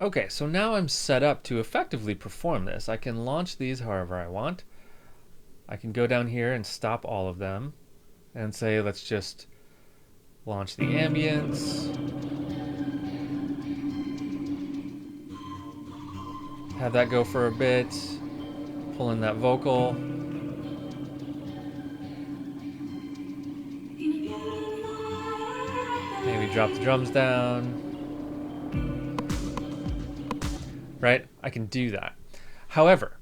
Okay, so now I'm set up to effectively perform this. I can launch these however I want. I can go down here and stop all of them and say, let's just launch the ambience, have that go for a bit, pull in that vocal, maybe drop the drums down, right? I can do that. However,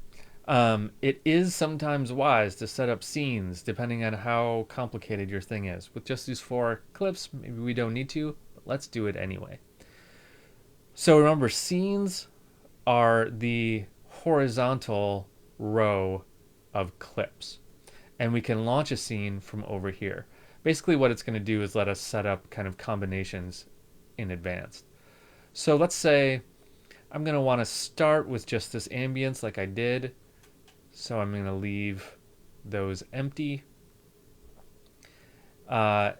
it is sometimes wise to set up scenes depending on how complicated your thing is. With just these 4 clips, maybe we don't need to, but let's do it anyway. So remember, scenes are the horizontal row of clips. And we can launch a scene from over here. Basically what it's going to do is let us set up kind of combinations in advance. So let's say I'm going to want to start with just this ambience like I did. So I'm going to leave those empty. So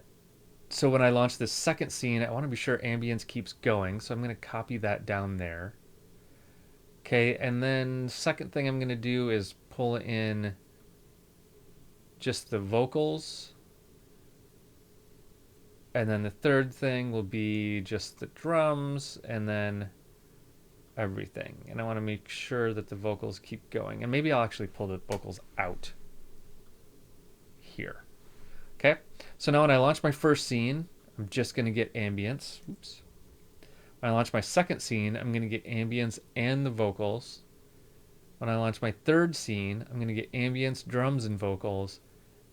when I launch this second scene, I want to be sure ambience keeps going. So I'm going to copy that down there. Okay, and then second thing I'm going to do is pull in just the vocals. And then the third thing will be just the drums and then everything. And I want to make sure that the vocals keep going. And maybe I'll actually pull the vocals out here. Okay, so now when I launch my first scene, I'm just going to get ambience. Oops. When I launch my second scene, I'm going to get ambience and the vocals. When I launch my third scene, I'm going to get ambience, drums, and vocals.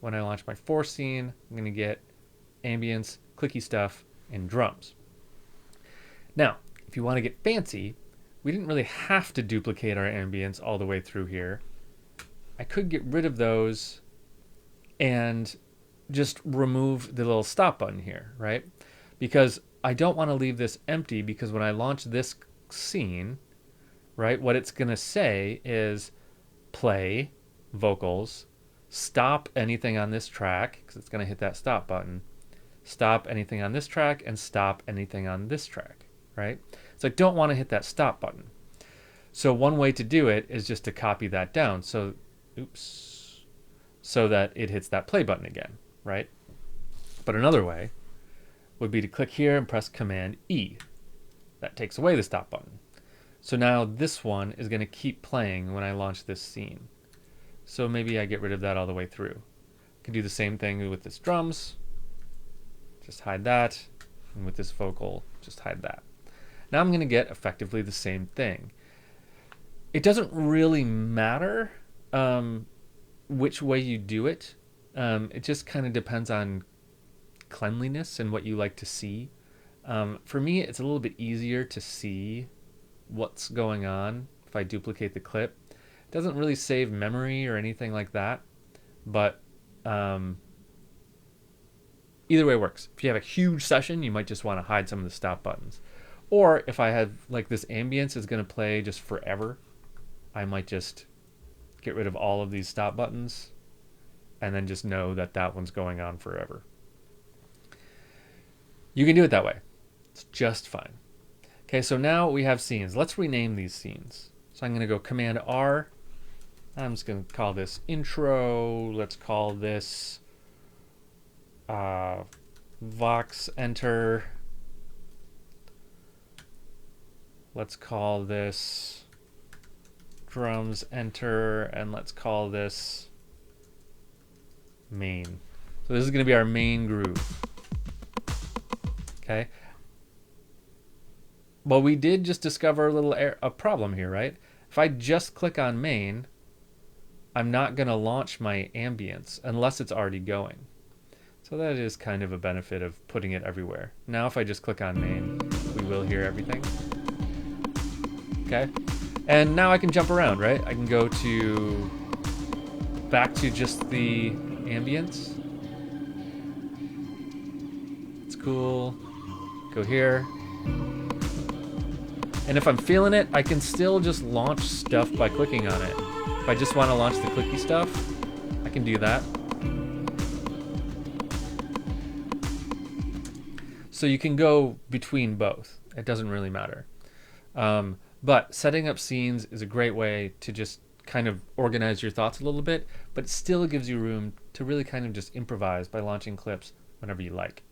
When I launch my fourth scene, I'm going to get ambience, clicky stuff, and drums. Now, if you want to get fancy, we didn't really have to duplicate our ambience all the way through here. I could get rid of those and just remove the little stop button here, right? Because I don't want to leave this empty, because when I launch this scene, right, what it's going to say is play, vocals, stop anything on this track, because it's going to hit that stop button, stop anything on this track, and stop anything on this track, right? So I don't want to hit that stop button. So one way to do it is just to copy that down. So, oops, so that it hits that play button again, right? But another way would be to click here and press Command E. That takes away the stop button. So now this one is going to keep playing when I launch this scene. So maybe I get rid of that all the way through. I can do the same thing with this drums. Just hide that. And with this vocal, just hide that. Now I'm going to get effectively the same thing. It doesn't really matter which way you do it. It just kind of depends on cleanliness and what you like to see. For me, it's a little bit easier to see what's going on if I duplicate the clip. It doesn't really save memory or anything like that, but either way works. If you have a huge session, you might just want to hide some of the stop buttons. Or if I have, like, this ambience is going to play just forever, I might just get rid of all of these stop buttons and then just know that that one's going on forever. You can do it that way. It's just fine. Okay, so now we have scenes. Let's rename these scenes. So I'm going to go Command R. I'm just going to call this intro. Let's call this Vox Enter. Let's call this drums enter, and let's call this main. So this is going to be our main groove. Okay. Well, we did just discover a problem here, right? If I just click on main, I'm not going to launch my ambience unless it's already going. So that is kind of a benefit of putting it everywhere. Now if I just click on main, we will hear everything. Okay. And now I can jump around, right? I can go to back to just the ambience. It's cool. Go here. And if I'm feeling it, I can still just launch stuff by clicking on it. If I just want to launch the clicky stuff, I can do that. So you can go between both. It doesn't really matter. But setting up scenes is a great way to just kind of organize your thoughts a little bit, but it still gives you room to really kind of just improvise by launching clips whenever you like.